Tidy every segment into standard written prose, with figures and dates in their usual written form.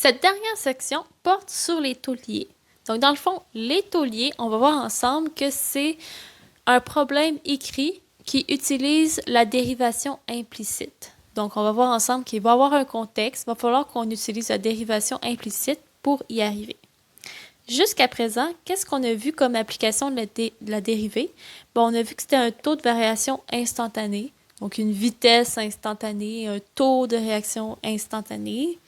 Cette dernière section porte sur les tauliers. Donc, dans le fond, les tauliers, on va voir ensemble que c'est un problème écrit qui utilise la dérivation implicite. Donc, on va voir ensemble qu'il va y avoir un contexte, il va falloir qu'on utilise la dérivation implicite pour y arriver. Jusqu'à présent, qu'est-ce qu'on a vu comme application de la dérivée? Bon, on a vu que c'était un taux de variation instantané, donc une vitesse instantanée, un taux de réaction instantané.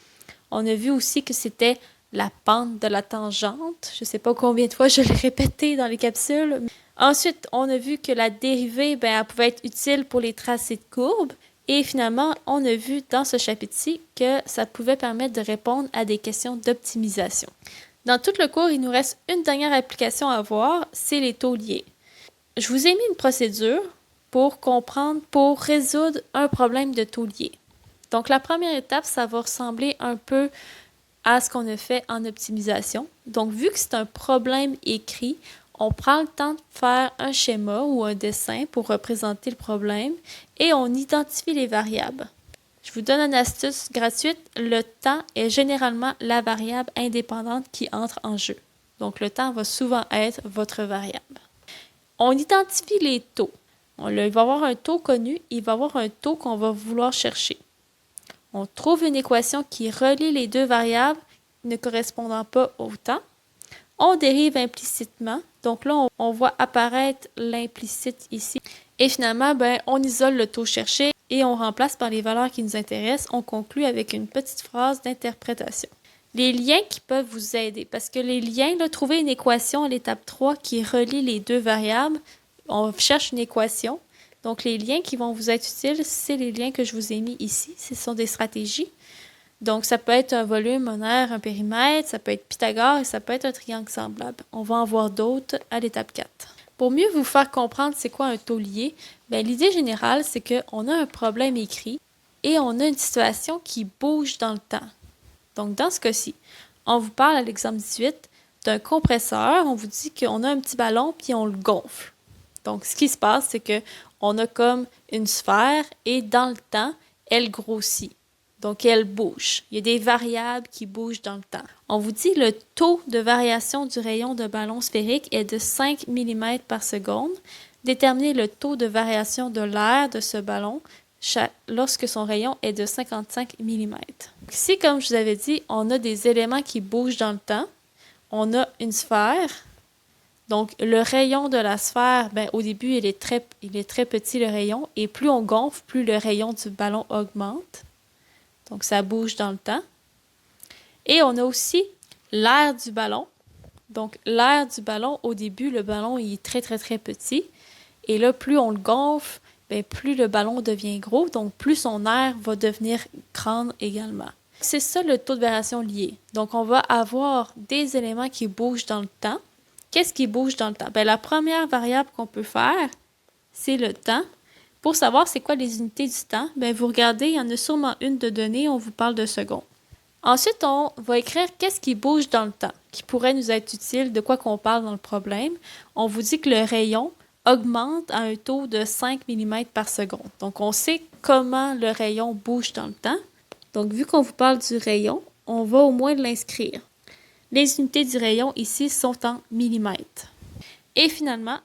On a vu aussi que c'était la pente de la tangente. Je ne sais pas combien de fois je l'ai répété dans les capsules. Ensuite, on a vu que la dérivée, elle pouvait être utile pour les tracés de courbes. Et finalement, on a vu dans ce chapitre-ci que ça pouvait permettre de répondre à des questions d'optimisation. Dans tout le cours, il nous reste une dernière application à voir, c'est les tauliers. Je vous ai mis une procédure pour résoudre un problème de taulier. Donc, la première étape, ça va ressembler un peu à ce qu'on a fait en optimisation. Donc, vu que c'est un problème écrit, on prend le temps de faire un schéma ou un dessin pour représenter le problème et on identifie les variables. Je vous donne une astuce gratuite. Le temps est généralement la variable indépendante qui entre en jeu. Donc, le temps va souvent être votre variable. On identifie les taux. Il va y avoir un taux connu, il va y avoir un taux qu'on va vouloir chercher. On trouve une équation qui relie les deux variables ne correspondant pas au temps. On dérive implicitement. Donc là, on voit apparaître l'implicite ici. Et finalement, on isole le taux cherché et on remplace par les valeurs qui nous intéressent. On conclut avec une petite phrase d'interprétation. Les liens qui peuvent vous aider, parce que les liens, là, trouver une équation à l'étape 3 qui relie les deux variables, on cherche une équation. Donc, les liens qui vont vous être utiles, c'est les liens que je vous ai mis ici. Ce sont des stratégies. Donc, ça peut être un volume, un aire, un périmètre, ça peut être Pythagore et ça peut être un triangle semblable. On va en voir d'autres à l'étape 4. Pour mieux vous faire comprendre c'est quoi un taulier, l'idée générale, c'est qu'on a un problème écrit et on a une situation qui bouge dans le temps. Donc, dans ce cas-ci, on vous parle à l'exemple 18 d'un compresseur. On vous dit qu'on a un petit ballon puis on le gonfle. Donc, ce qui se passe, c'est qu'on a comme une sphère et dans le temps, elle grossit. Donc, elle bouge. Il y a des variables qui bougent dans le temps. On vous dit le taux de variation du rayon de ballon sphérique est de 5 mm par seconde. Déterminez le taux de variation de l'air de ce ballon lorsque son rayon est de 55 mm. Ici, comme je vous avais dit, on a des éléments qui bougent dans le temps. On a une sphère. Donc, le rayon de la sphère, au début, il est très petit, le rayon. Et plus on gonfle, plus le rayon du ballon augmente. Donc, ça bouge dans le temps. Et on a aussi l'air du ballon. Donc, l'air du ballon, au début, le ballon il est très, très, très petit. Et là, plus on le gonfle, plus le ballon devient gros. Donc, plus son air va devenir grand également. C'est ça le taux de variation lié. Donc, on va avoir des éléments qui bougent dans le temps. Qu'est-ce qui bouge dans le temps? La première variable qu'on peut faire, c'est le temps. Pour savoir c'est quoi les unités du temps, vous regardez, il y en a sûrement une de donnée, on vous parle de secondes. Ensuite, on va écrire qu'est-ce qui bouge dans le temps, qui pourrait nous être utile, de quoi qu'on parle dans le problème. On vous dit que le rayon augmente à un taux de 5 mm par seconde. Donc, on sait comment le rayon bouge dans le temps. Donc, vu qu'on vous parle du rayon, on va au moins l'inscrire. Les unités du rayon ici sont en millimètres. Et finalement,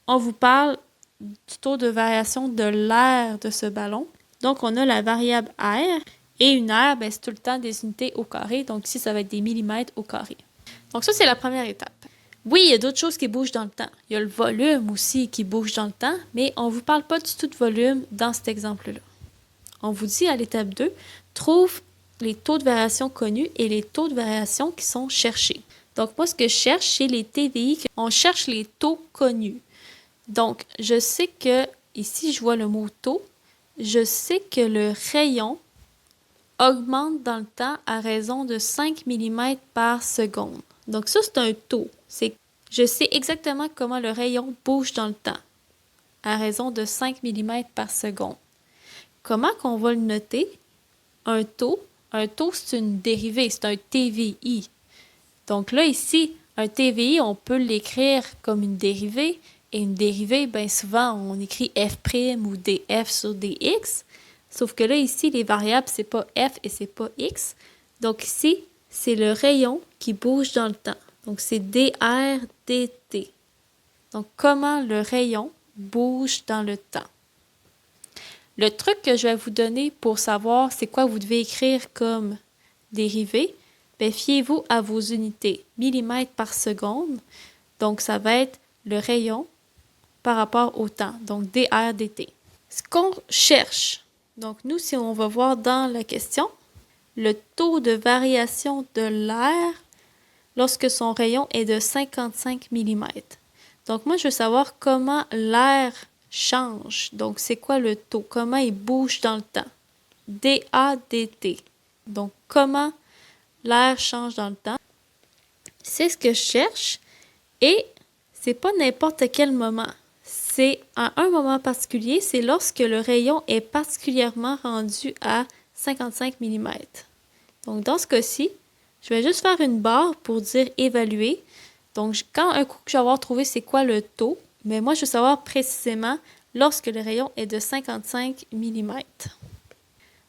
on vous parle du taux de variation de l'air de ce ballon. Donc, on a la variable R et une R, c'est tout le temps des unités au carré. Donc, ici, ça va être des millimètres au carré. Donc, ça, c'est la première étape. Oui, il y a d'autres choses qui bougent dans le temps. Il y a le volume aussi qui bouge dans le temps, mais on ne vous parle pas du tout de volume dans cet exemple-là. On vous dit à l'étape 2, trouve les taux de variation connus et les taux de variation qui sont cherchés. Donc, moi, ce que je cherche, c'est les TVI. On cherche les taux connus. Donc, je sais que, ici, je vois le mot taux, je sais que le rayon augmente dans le temps à raison de 5 mm par seconde. Donc, ça, c'est un taux. Je sais exactement comment le rayon bouge dans le temps, à raison de 5 mm par seconde. Comment qu'on va le noter? Un taux, c'est une dérivée, c'est un TVI. Donc là, ici, un TVI, on peut l'écrire comme une dérivée. Et une dérivée, souvent, on écrit f' ou df sur dx. Sauf que là, ici, les variables, c'est pas f et c'est pas x. Donc ici, c'est le rayon qui bouge dans le temps. Donc, c'est dr dt. Donc, comment le rayon bouge dans le temps. Le truc que je vais vous donner pour savoir c'est quoi vous devez écrire comme dérivée, bien, fiez-vous à vos unités, millimètres par seconde. Donc, ça va être le rayon par rapport au temps, donc dr dt. Ce qu'on cherche, donc nous, si on va voir dans la question, le taux de variation de l'air lorsque son rayon est de 55 mm. Donc, moi, je veux savoir comment l'air change. Donc, c'est quoi le taux? Comment il bouge dans le temps? dA dt. Donc, comment l'air change dans le temps? C'est ce que je cherche et c'est pas n'importe quel moment. C'est à un moment particulier, c'est lorsque le rayon est particulièrement rendu à 55 mm. Donc, dans ce cas-ci, je vais juste faire une barre pour dire évaluer. Donc, quand un coup que je vais avoir trouvé c'est quoi le taux, mais moi, je veux savoir précisément lorsque le rayon est de 55 mm.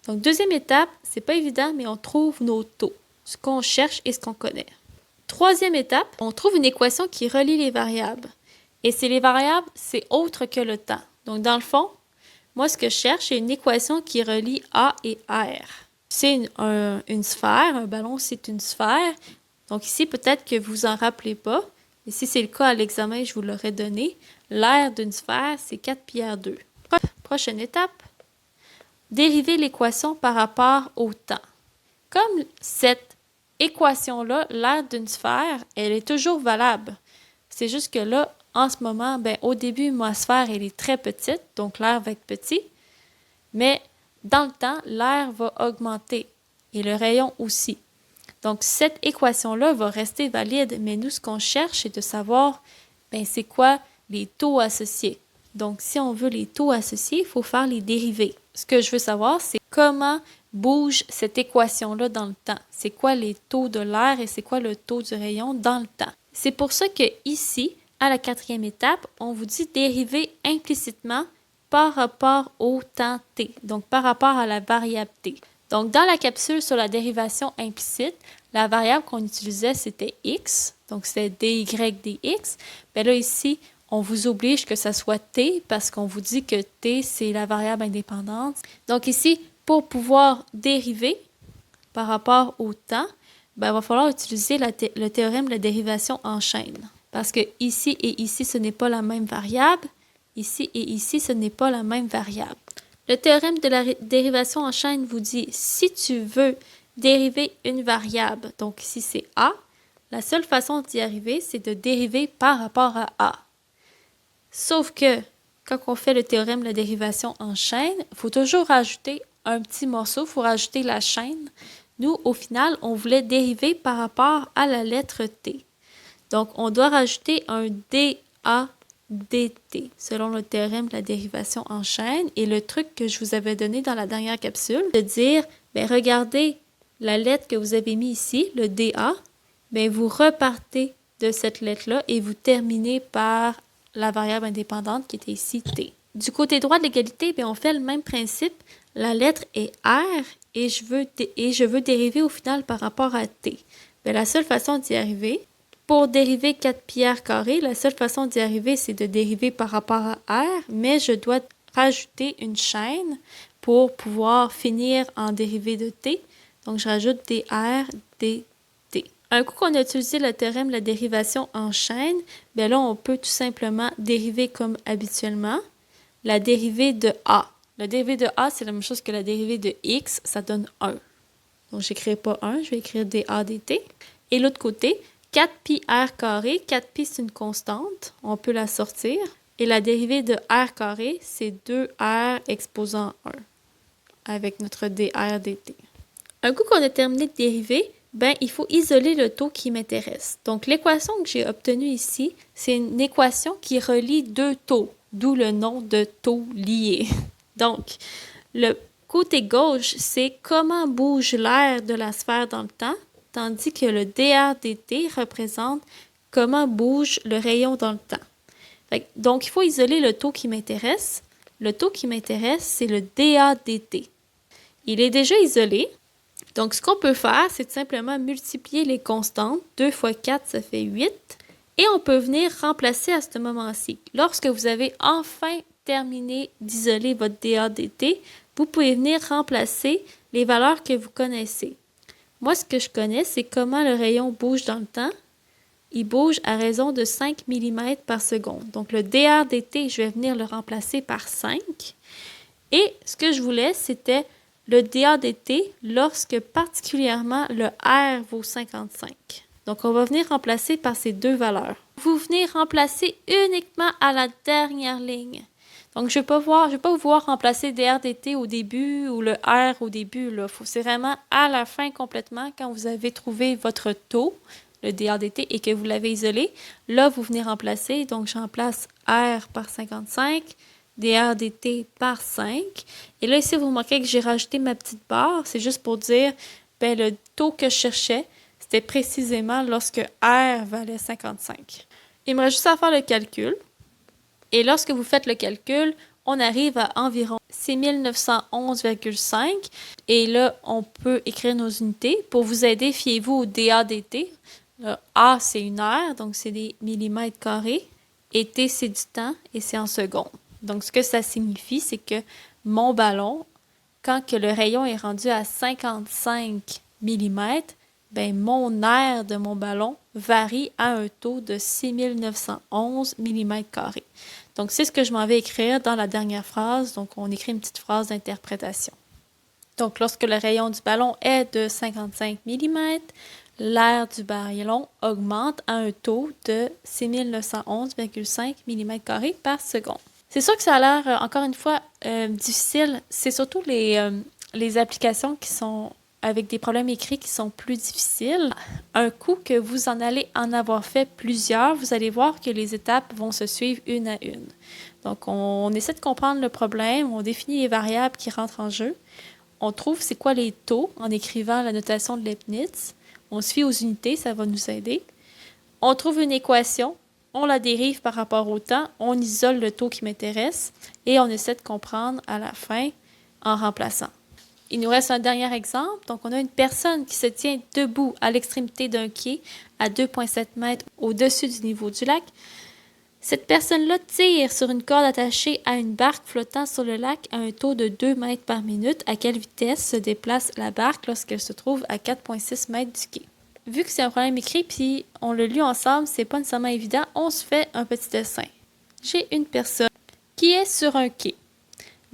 Donc, deuxième étape, c'est pas évident, mais on trouve nos taux, ce qu'on cherche et ce qu'on connaît. Troisième étape, on trouve une équation qui relie les variables. Et les variables, c'est autre que le temps. Donc, dans le fond, moi, ce que je cherche, c'est une équation qui relie A et R. C'est une sphère, un ballon, c'est une sphère. Donc ici, peut-être que vous en rappelez pas, mais si c'est le cas à l'examen, je vous l'aurais donné. L'aire d'une sphère, c'est 4πr². Prochaine étape, dériver l'équation par rapport au temps. Comme cette équation-là, l'aire d'une sphère, elle est toujours valable. C'est juste que là, en ce moment, au début, ma sphère, elle est très petite, donc l'air va être petit. Mais dans le temps, l'air va augmenter et le rayon aussi. Donc, cette équation-là va rester valide, mais nous, ce qu'on cherche, c'est de savoir, c'est quoi les taux associés. Donc, si on veut les taux associés, il faut faire les dérivés. Ce que je veux savoir, c'est comment bouge cette équation-là dans le temps. C'est quoi les taux de l'air et c'est quoi le taux du rayon dans le temps. C'est pour ça que ici, à la quatrième étape, on vous dit dériver implicitement par rapport au temps t, donc par rapport à la variable t. Donc, dans la capsule sur la dérivation implicite, la variable qu'on utilisait, c'était x, donc c'était dy dx. Bien là, ici, on vous oblige que ça soit t parce qu'on vous dit que t, c'est la variable indépendante. Donc ici, pour pouvoir dériver par rapport au temps, il va falloir utiliser le théorème de la dérivation en chaîne. Parce que ici et ici, ce n'est pas la même variable. Ici et ici, ce n'est pas la même variable. Le théorème de la dérivation en chaîne vous dit, si tu veux dériver une variable, donc ici c'est a, la seule façon d'y arriver, c'est de dériver par rapport à a. Sauf que, quand on fait le théorème de la dérivation en chaîne, il faut toujours rajouter un petit morceau, il faut rajouter la chaîne. Nous, au final, on voulait dériver par rapport à la lettre t. Donc, on doit rajouter un dA dt, selon le théorème de la dérivation en chaîne. Et le truc que je vous avais donné dans la dernière capsule, de dire, regardez la lettre que vous avez mis ici, le dA, vous repartez de cette lettre-là et vous terminez par la variable indépendante qui était ici t. Du côté droit de l'égalité, on fait le même principe. La lettre est R et je veux dériver au final par rapport à t. La seule façon d'y arriver, pour dériver 4πr², la seule façon d'y arriver, c'est de dériver par rapport à R, mais je dois rajouter une chaîne pour pouvoir finir en dérivée de t. Donc, je rajoute dr dt. Un coup qu'on a utilisé le théorème de la dérivation en chaîne, là, on peut tout simplement dériver comme habituellement la dérivée de a. La dérivée de a, c'est la même chose que la dérivée de x, ça donne 1. Donc, je n'écrirai pas 1, je vais écrire dA dt. Et l'autre côté, 4πr², 4π c'est une constante, on peut la sortir. Et la dérivée de r², c'est 2r exposant 1, avec notre dr dt. Un coup qu'on a terminé de dériver, il faut isoler le taux qui m'intéresse. Donc, l'équation que j'ai obtenue ici, c'est une équation qui relie deux taux, d'où le nom de taux liés. Donc, le côté gauche, c'est comment bouge l'air de la sphère dans le temps, tandis que le dr dt représente comment bouge le rayon dans le temps. Donc, il faut isoler le taux qui m'intéresse. Le taux qui m'intéresse, c'est le dA dt. Il est déjà isolé. Donc, ce qu'on peut faire, c'est tout simplement multiplier les constantes. 2 fois 4, ça fait 8. Et on peut venir remplacer à ce moment-ci. Lorsque vous avez enfin terminé d'isoler votre DA/dt, vous pouvez venir remplacer les valeurs que vous connaissez. Moi, ce que je connais, c'est comment le rayon bouge dans le temps. Il bouge à raison de 5 mm par seconde. Donc, le dr/dt, je vais venir le remplacer par 5. Et ce que je voulais, c'était le dr/dt lorsque particulièrement le r vaut 55. Donc, on va venir remplacer par ces deux valeurs. Vous venez remplacer uniquement à la dernière ligne. Donc, je ne vais pas pouvoir remplacer dr/dt au début ou le r au début. C'est vraiment à la fin complètement quand vous avez trouvé votre taux, le dr/dt, et que vous l'avez isolé. Là, vous venez remplacer. Donc, je remplace r par 55, dr/dt par 5. Et là, ici, vous remarquez que j'ai rajouté ma petite barre. C'est juste pour dire le taux que je cherchais, c'était précisément lorsque r valait 55. Il me reste juste à faire le calcul. Et lorsque vous faites le calcul, on arrive à environ 6911,5. Et là, on peut écrire nos unités. Pour vous aider, fiez-vous au dA/dt. Le A, c'est une heure, donc c'est des millimètres carrés. Et T, c'est du temps, et c'est en secondes. Donc, ce que ça signifie, c'est que mon ballon, quand que le rayon est rendu à 55 mm, ben, mon aire de mon ballon varie à un taux de 6911 mm². Donc, c'est ce que je m'en vais écrire dans la dernière phrase. Donc, on écrit une petite phrase d'interprétation. Donc, lorsque le rayon du ballon est de 55 mm, l'aire du ballon augmente à un taux de 6911,5 mm² par seconde. C'est sûr que ça a l'air, encore une fois, difficile. C'est surtout les applications qui sont avec des problèmes écrits qui sont plus difficiles. Un coup que vous en allez en avoir fait plusieurs, vous allez voir que les étapes vont se suivre une à une. Donc, on essaie de comprendre le problème, on définit les variables qui rentrent en jeu, on trouve c'est quoi les taux en écrivant la notation de Leibniz, on se fie aux unités, ça va nous aider. On trouve une équation, on la dérive par rapport au temps, on isole le taux qui m'intéresse et on essaie de comprendre à la fin en remplaçant. Il nous reste un dernier exemple. Donc, on a une personne qui se tient debout à l'extrémité d'un quai à 2,7 mètres au-dessus du niveau du lac. Cette personne-là tire sur une corde attachée à une barque flottant sur le lac à un taux de 2 mètres par minute. À quelle vitesse se déplace la barque lorsqu'elle se trouve à 4,6 mètres du quai? Vu que c'est un problème écrit, puis on l'a lu ensemble, c'est pas nécessairement évident, on se fait un petit dessin. J'ai une personne qui est sur un quai.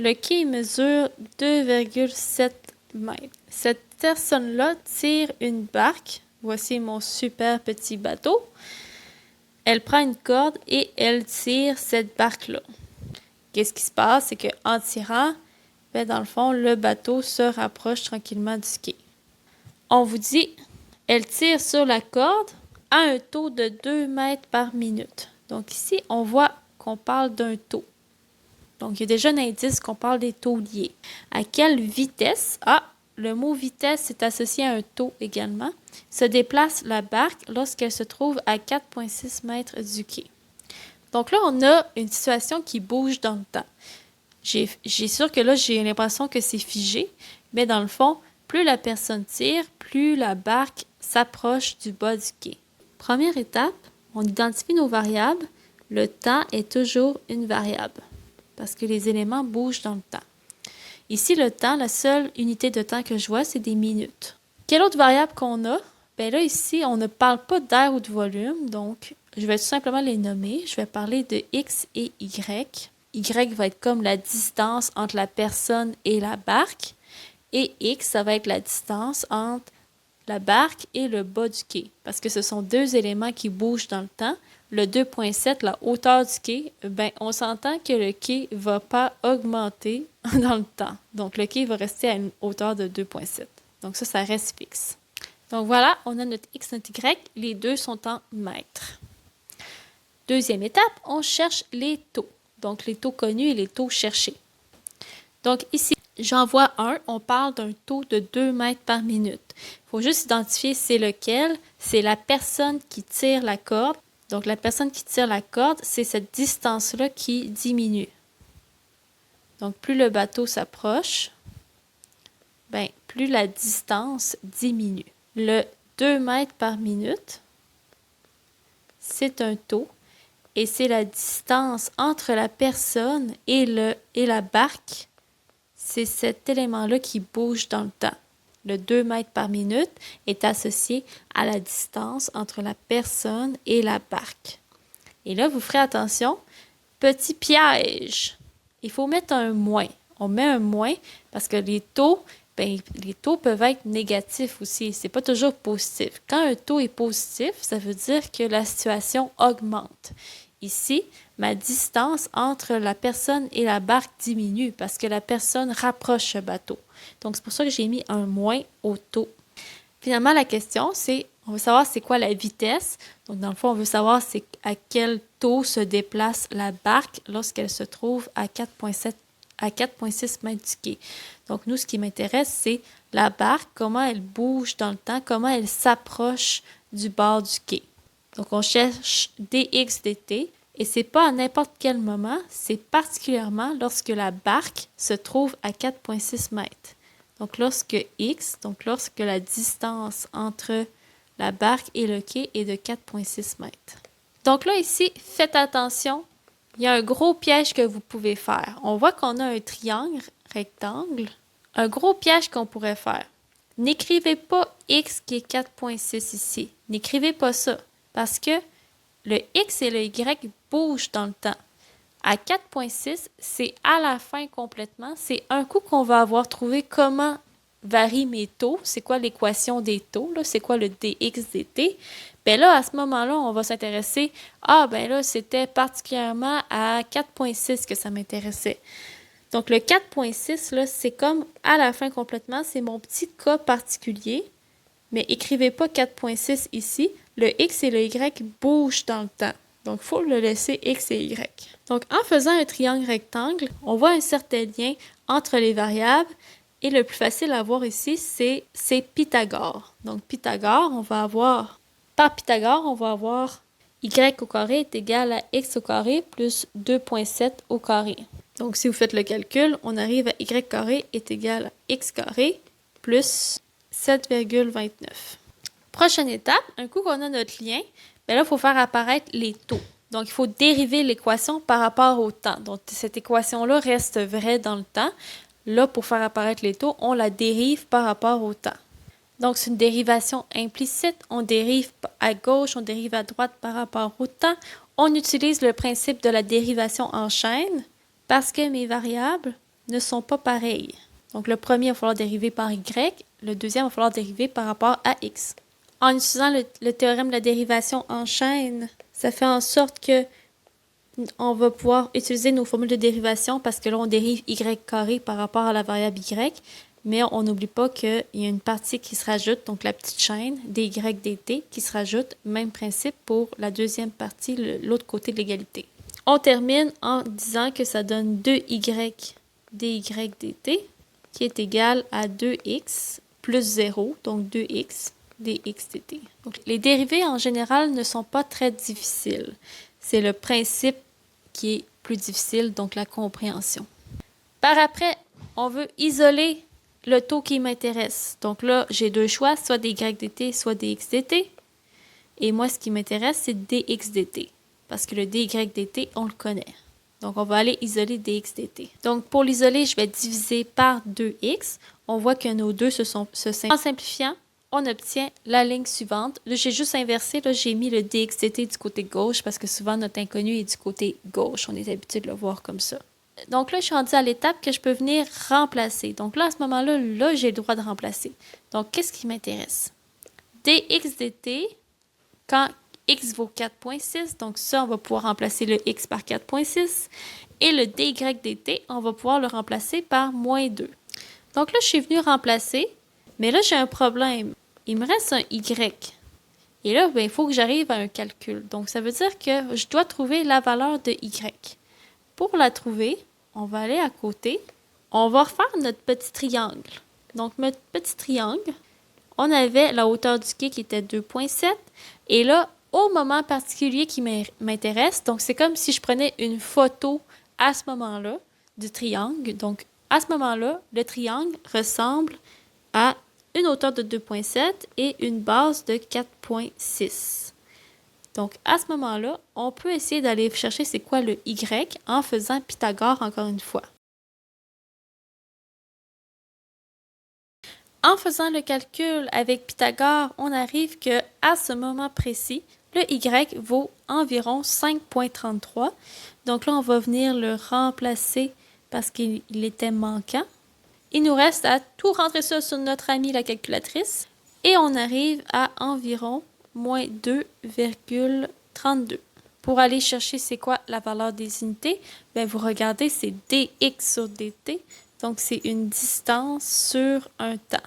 Le quai mesure 2,7 mètres. Cette personne-là tire une barque. Voici mon super petit bateau. Elle prend une corde et elle tire cette barque-là. Qu'est-ce qui se passe? C'est qu'en tirant, dans le fond, le bateau se rapproche tranquillement du quai. On vous dit, elle tire sur la corde à un taux de 2 mètres par minute. Donc ici, on voit qu'on parle d'un taux. Donc, il y a déjà un indice qu'on parle des taux liés. À quelle vitesse? Le mot vitesse est associé à un taux également. Se déplace la barque lorsqu'elle se trouve à 4,6 mètres du quai. Donc là, on a une situation qui bouge dans le temps. J'ai sûr que là, j'ai l'impression que c'est figé, mais dans le fond, plus la personne tire, plus la barque s'approche du bas du quai. Première étape, on identifie nos variables. Le temps est toujours une variable, parce que les éléments bougent dans le temps. Ici, le temps, la seule unité de temps que je vois, c'est des minutes. Quelle autre variable qu'on a? Bien là, ici, on ne parle pas d'air ou de volume, donc je vais tout simplement les nommer. Je vais parler de X et Y. Y va être comme la distance entre la personne et la barque. Et X, ça va être la distance entre la barque et le bas du quai, parce que ce sont deux éléments qui bougent dans le temps. Le 2,7, la hauteur du quai, on s'entend que le quai ne va pas augmenter dans le temps. Donc, le quai va rester à une hauteur de 2,7. Donc, ça reste fixe. Donc, voilà, on a notre X, notre Y. Les deux sont en mètres. Deuxième étape, on cherche les taux. Donc, les taux connus et les taux cherchés. Donc, ici, j'en vois un. On parle d'un taux de 2 mètres par minute. Il faut juste identifier c'est lequel. C'est la personne qui tire la corde. Donc, la personne qui tire la corde, c'est cette distance-là qui diminue. Donc, plus le bateau s'approche, plus la distance diminue. Le 2 mètres par minute, c'est un taux et c'est la distance entre la personne et la barque. C'est cet élément-là qui bouge dans le temps. Le 2 mètres par minute est associé à la distance entre la personne et la barque. Et là, vous ferez attention, petit piège. Il faut mettre un moins. On met un moins parce que les taux peuvent être négatifs aussi. C'est pas toujours positif. Quand un taux est positif, ça veut dire que la situation augmente. Ici, ma distance entre la personne et la barque diminue parce que la personne rapproche ce bateau. Donc, c'est pour ça que j'ai mis un moins au taux. Finalement, la question, c'est, on veut savoir c'est quoi la vitesse. Donc, dans le fond, on veut savoir c'est à quel taux se déplace la barque lorsqu'elle se trouve à 4,6 mètres du quai. Donc, nous, ce qui m'intéresse, c'est la barque, comment elle bouge dans le temps, comment elle s'approche du bord du quai. Donc, on cherche dx dt et c'est pas à n'importe quel moment, c'est particulièrement lorsque la barque se trouve à 4,6 mètres. Donc, lorsque la distance entre la barque et le quai est de 4,6 mètres. Donc là, ici, faites attention, il y a un gros piège que vous pouvez faire. On voit qu'on a un triangle rectangle. Un gros piège qu'on pourrait faire. N'écrivez pas x qui est 4,6 ici. N'écrivez pas ça. Parce que le x et le y bougent dans le temps. À 4,6, c'est à la fin complètement. C'est un coup qu'on va avoir trouvé comment varient mes taux. C'est quoi l'équation des taux? Là? C'est quoi le dx dt? Bien là, à ce moment-là, on va s'intéresser. Ah, ben là, c'était particulièrement à 4,6 que ça m'intéressait. Donc, le 4,6, là, c'est comme à la fin complètement. C'est mon petit cas particulier. Mais écrivez pas 4,6 ici. Le x et le y bougent dans le temps. Donc, il faut le laisser x et y. Donc, en faisant un triangle rectangle, on voit un certain lien entre les variables. Et le plus facile à voir ici, c'est Pythagore. Donc, par Pythagore, on va avoir y au carré est égal à x au carré plus 2,7 au carré. Donc, si vous faites le calcul, on arrive à y carré est égal à x carré plus 7,29. Prochaine étape, un coup qu'on a notre lien, bien là, il faut faire apparaître les taux. Donc, il faut dériver l'équation par rapport au temps. Donc, cette équation-là reste vraie dans le temps. Là, pour faire apparaître les taux, on la dérive par rapport au temps. Donc, c'est une dérivation implicite. On dérive à gauche, on dérive à droite par rapport au temps. On utilise le principe de la dérivation en chaîne parce que mes variables ne sont pas pareilles. Donc, le premier, il va falloir dériver par y. Le deuxième, il va falloir dériver par rapport à x. En utilisant le théorème de la dérivation en chaîne, ça fait en sorte que on va pouvoir utiliser nos formules de dérivation parce que là, on dérive y carré par rapport à la variable y, mais on n'oublie pas qu'il y a une partie qui se rajoute, donc la petite chaîne dy dt qui se rajoute. Même principe pour la deuxième partie, l'autre côté de l'égalité. On termine en disant que ça donne 2y dy dt qui est égal à 2x plus 0, donc 2x dx dt. Donc, les dérivés, en général, ne sont pas très difficiles. C'est le principe qui est plus difficile, donc la compréhension. Par après, on veut isoler le taux qui m'intéresse. Donc là, j'ai deux choix, soit dy dt, soit dx dt. Et moi, ce qui m'intéresse, c'est dx dt. Parce que le dy dt, on le connaît. Donc, on va aller isoler dx dt. Donc, pour l'isoler, je vais diviser par 2x. On voit que nos deux se simplifient. En simplifiant, on obtient la ligne suivante. Là, j'ai juste inversé. Là, j'ai mis le dx dt du côté gauche parce que souvent, notre inconnu est du côté gauche. On est habitué de le voir comme ça. Donc là, je suis rendue à l'étape que je peux venir remplacer. Donc là, à ce moment-là, là, j'ai le droit de remplacer. Donc, qu'est-ce qui m'intéresse? dx dt, quand x vaut 4,6, donc ça, on va pouvoir remplacer le x par 4,6. Et le dy dt, on va pouvoir le remplacer par moins 2. Donc là, je suis venue remplacer, mais là, j'ai un problème. Il me reste un y. Et là, il faut que j'arrive à un calcul. Donc, ça veut dire que je dois trouver la valeur de y. Pour la trouver, on va aller à côté. On va refaire notre petit triangle. Donc, notre petit triangle, on avait la hauteur du quai qui était 2,7. Et là, au moment particulier qui m'intéresse, donc c'est comme si je prenais une photo à ce moment-là du triangle. Donc, à ce moment-là, le triangle ressemble a une hauteur de 2,7 et une base de 4,6. Donc, à ce moment-là, on peut essayer d'aller chercher c'est quoi le y en faisant Pythagore encore une fois. En faisant le calcul avec Pythagore, on arrive que à ce moment précis, le y vaut environ 5,33. Donc là, on va venir le remplacer parce qu'il était manquant. Il nous reste à tout rentrer ça sur notre amie la calculatrice et on arrive à environ moins 2,32. Pour aller chercher c'est quoi la valeur des unités, bien, vous regardez, c'est dx sur dt, donc c'est une distance sur un temps.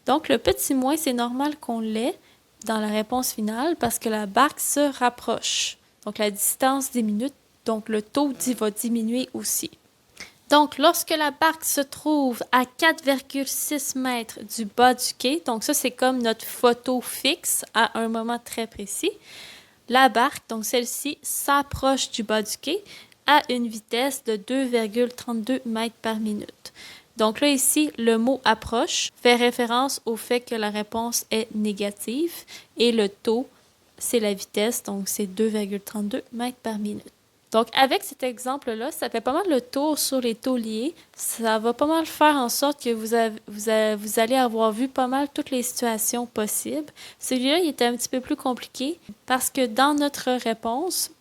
Donc le petit moins, c'est normal qu'on l'ait dans la réponse finale parce que la barque se rapproche. Donc la distance diminue, donc le taux va diminuer aussi. Donc, lorsque la barque se trouve à 4,6 mètres du bas du quai, donc ça c'est comme notre photo fixe à un moment très précis, la barque, donc celle-ci, s'approche du bas du quai à une vitesse de 2,32 mètres par minute. Donc là ici, le mot approche fait référence au fait que la réponse est négative et le taux, c'est la vitesse, donc c'est 2,32 mètres par minute. Donc, avec cet exemple-là, ça fait pas mal le tour sur les tauliers. Ça va pas mal faire en sorte que vous allez avoir vu pas mal toutes les situations possibles. Celui-là, il était un petit peu plus compliqué parce que dans notre réponse,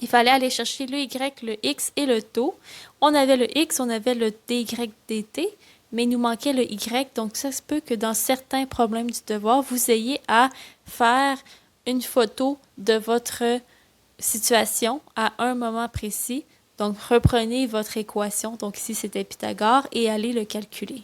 il fallait aller chercher le y, le x et le taux. On avait le x, on avait le dy dt, mais il nous manquait le y. Donc, ça se peut que dans certains problèmes du devoir, vous ayez à faire une photo de votre situation à un moment précis. Donc, reprenez votre équation, donc ici c'était Pythagore, et allez le calculer.